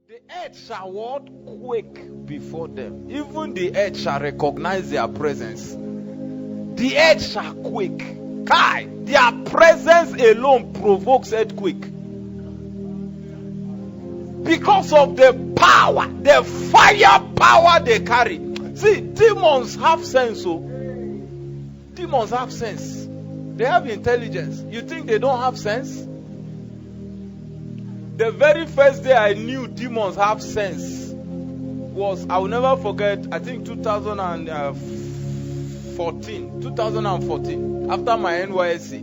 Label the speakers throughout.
Speaker 1: The earth shall what? Quake before them. Even the earth shall recognize their presence. The earth shall quake. Kai, their presence alone provokes earthquake. Because of the power, the fire power they carry. See, demons have sense. So, demons have sense. They have intelligence. You think they don't have sense? The very first day I knew demons have sense was, I will never forget, I think 2014, after my NYSC.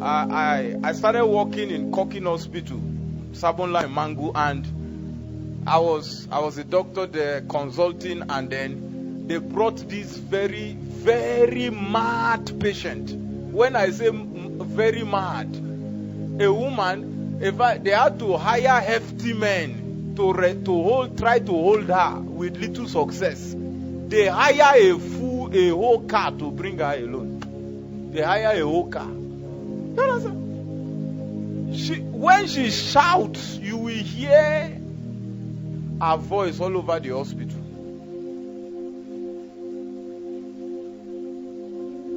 Speaker 1: I started working in Cocking Hospital, Sabonla in Mangu, and I was a doctor there consulting, and then they brought this very, very mad patient. When I say very mad, a woman, they had to hire hefty men to try to hold her with little success. They hire a whole car to bring her alone. They hire a whole car. You understand? When she shouts, you will hear her voice all over the hospital.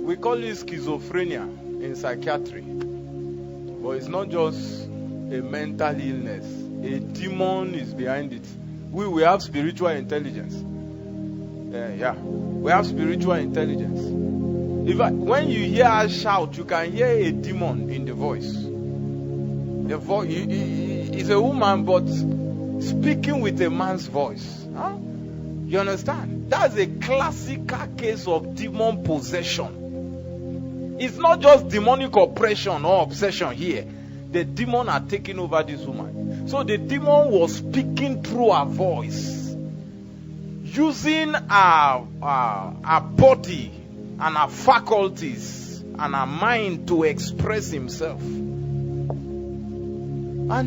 Speaker 1: We call it schizophrenia in psychiatry. But it's not just a mental illness. A demon is behind it. We have spiritual intelligence. We have spiritual intelligence. When you hear her shout, you can hear a demon in the voice. The voice is a woman, but speaking with a man's voice. Huh? You understand? That's a classical case of demon possession. It's not just demonic oppression or obsession here. The demon are taking over this woman. So the demon was speaking through her voice, using her body and her faculties and her mind to express himself. And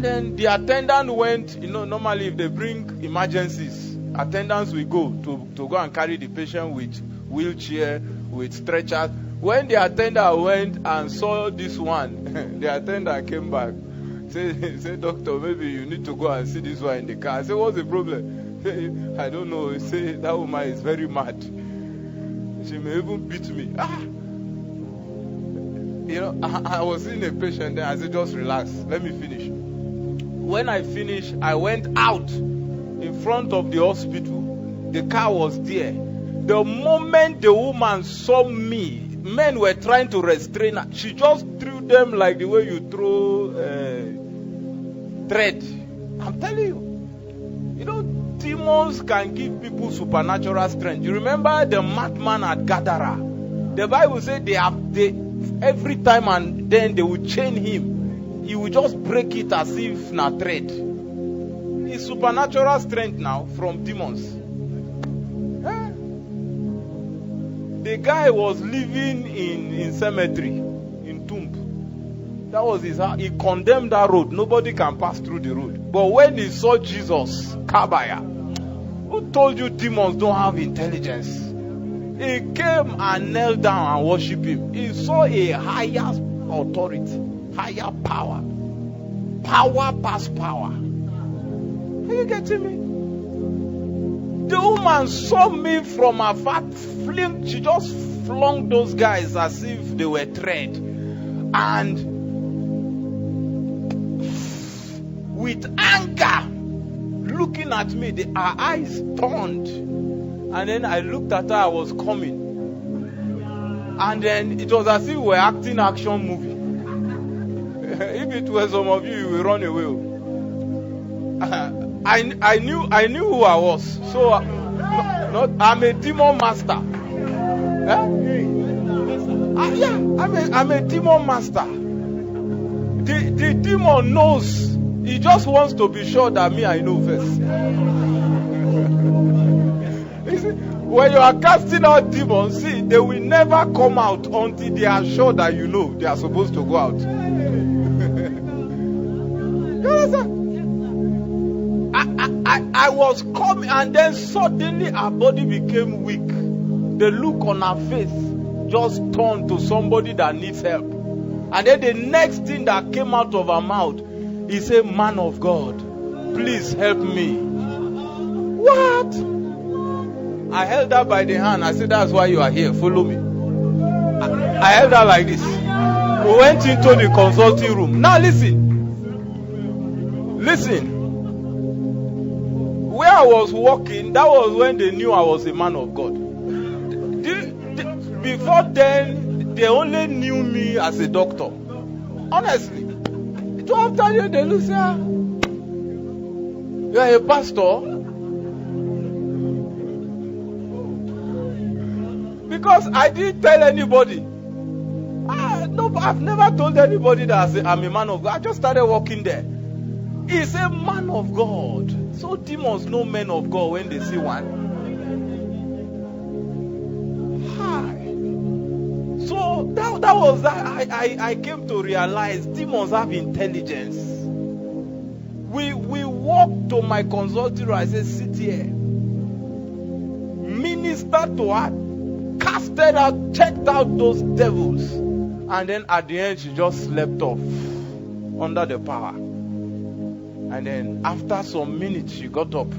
Speaker 1: then the attendant went, normally if they bring emergencies, attendants will go to go and carry the patient with wheelchair, with stretchers. When the attendant went and saw this one, the attendant came back. Say, doctor, maybe you need to go and see this one in the car. I said, what's the problem? I don't know. He said, that woman is very mad. She may even beat me. I was seeing a patient there. I said, just relax. Let me finish. When I finished, I went out in front of the hospital. The car was there. The moment the woman saw me, men were trying to restrain her. She just threw them like the way you throw thread. I'm telling you. Demons can give people supernatural strength. You remember the madman at Gadara? The Bible said they every time and then they would chain him. He would just break it as if na thread. It's supernatural strength now from demons. The guy was living in cemetery, in tomb. That was his house. He condemned that road. Nobody can pass through the road. But when he saw Jesus, Kabaya, who told you demons don't have intelligence? He came and knelt down and worshipped him. He saw a higher authority, higher power. Power past power. Are you getting me? The woman saw me from afar. She just flung those guys as if they were thread. And with anger, looking at me, her eyes turned. And then I looked at her, I was coming. And then it was as if we were acting action movie. If it were some of you, you will run away. I knew who I was. So I'm a demon master. I'm a demon master. The demon knows. He just wants to be sure that me I know first. You see, when you are casting out demons, see, they will never come out until they are sure that you know they are supposed to go out. You understand? I was coming, and then suddenly her body became weak. The look on her face just turned to somebody that needs help. And then the next thing that came out of her mouth, he said, man of God. please help me. What? I held her by the hand. I said, that's why you are here. Follow me. I held her like this. We went into the consulting room. Now listen. Where I was walking, that was when they knew I was a man of God. Before then, they only knew me as a doctor. Honestly. 12 times they look, say, you are a pastor? Because I didn't tell anybody. No, I've never told anybody that I'm a man of God. I just started walking there. He's a man of God. So demons know men of God when they see one. Hi. So that was that. I came to realize demons have intelligence. We walked to my consulting room. I said, sit here. Minister to her. Casted out, checked out those devils. And then at the end, she just slept off under the power. And then after some minutes, she got up.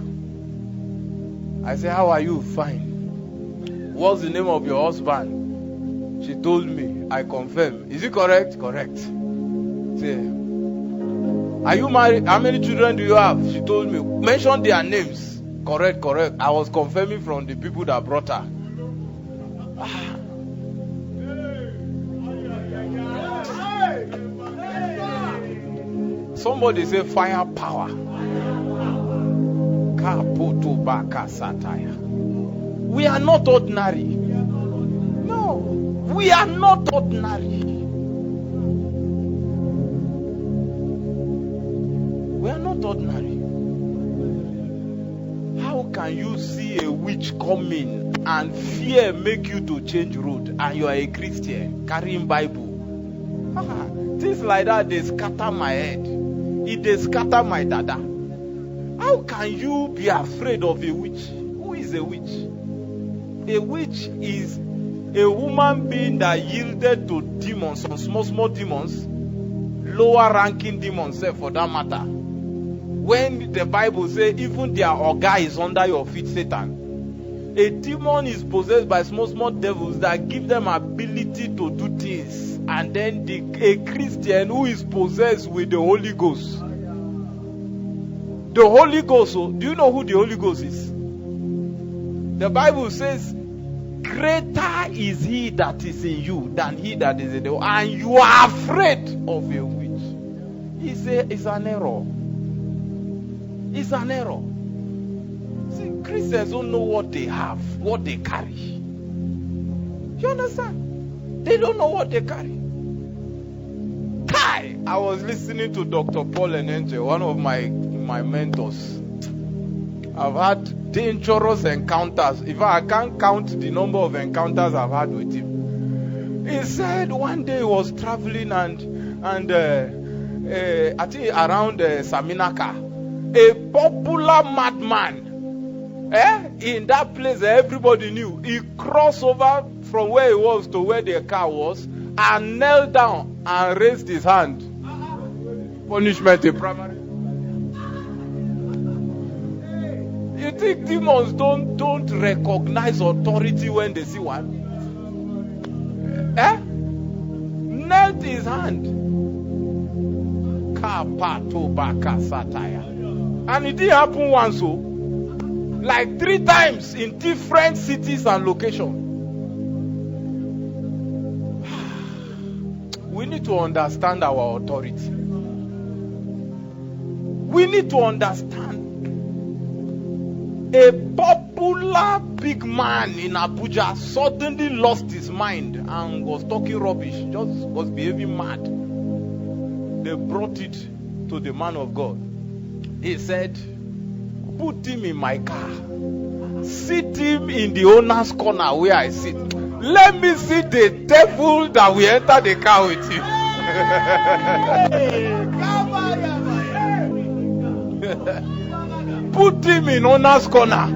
Speaker 1: I said, how are you? Fine. What's the name of your husband? She told me. I confirm. Is it correct? Correct. Say, are you married? How many children do you have? She told me. Mention their names. Correct, correct. I was confirming from the people that brought her. Somebody say firepower. We are not ordinary. No, we are not ordinary. We are not ordinary. How can you see a witch coming and fear make you to change road and you are a Christian carrying Bible? Things like that, they scatter my head. They scatter my dada. How can you be afraid of a witch? Who is a witch? A witch is a woman being that yielded to demons, some small demons, lower ranking demons for that matter. When the Bible says even their organ is under your feet, Satan. A demon is possessed by small devils that give them ability to do things. And then a Christian who is possessed with the Holy Ghost. The Holy Ghost, do you know who the Holy Ghost is? The Bible says, greater is he that is in you than he that is in the world. And you are afraid of a witch. It's an error. It's an error. See, Christians don't know what they have, what they carry. You understand? They don't know what they carry. I was listening to Dr. Paul Enenche, one of my mentors. I've had dangerous encounters. In fact, I can't count the number of encounters I've had with him. He said one day he was traveling and I think around Saminaka, a popular madman. In that place everybody knew. He crossed over from where he was to where the car was and knelt down and raised his hand. Punishment in primary. You think demons don't recognize authority when they see one? Knelt his hand. And it didn't happen once, so like 3 times in different cities and locations. We need to understand our authority. We need to understand. A popular big man in Abuja suddenly lost his mind and was talking rubbish, just was behaving mad. They brought it to the man of God. He said, put him in my car. Sit him in the owner's corner where I sit. Let me see the devil that will enter the car with him. Put him in owner's corner.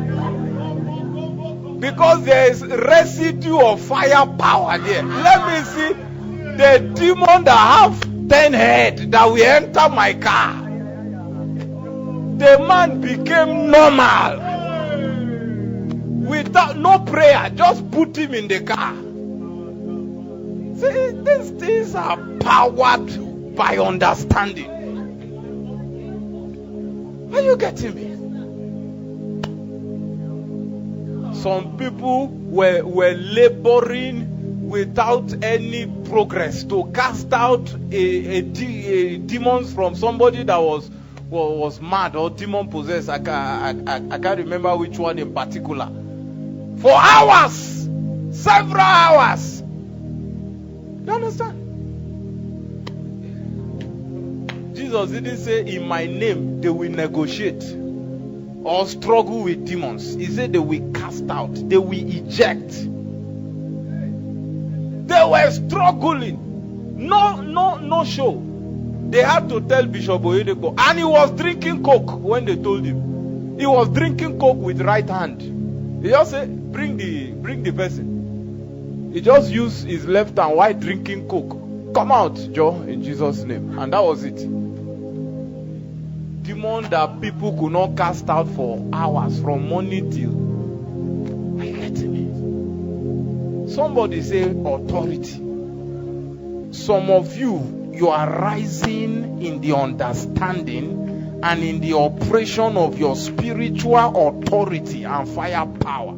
Speaker 1: Because there is residue of firepower there. Let me see the demon that have 10 heads that will enter my car. The man became normal. Without no prayer, just put him in the car. See, these things are powered by understanding. Are you getting me? Some people were laboring without any progress to cast out demons from somebody that was mad or demon possessed. I can't remember which one in particular. For hours, several hours. You understand? Jesus didn't say, in my name they will negotiate or struggle with demons. He said they will cast out, they will eject. They were struggling. No show. They had to tell Bishop Oyedepo, and he was drinking coke when they told him. He was drinking coke with right hand. He just said, bring the person. He just used his left hand while drinking coke. Come out, Joe, in Jesus' name. And that was it. Demon that people could not cast out for hours, from morning till. Are you getting me? Somebody say authority. Some of you are rising in the understanding and in the operation of your spiritual authority and firepower.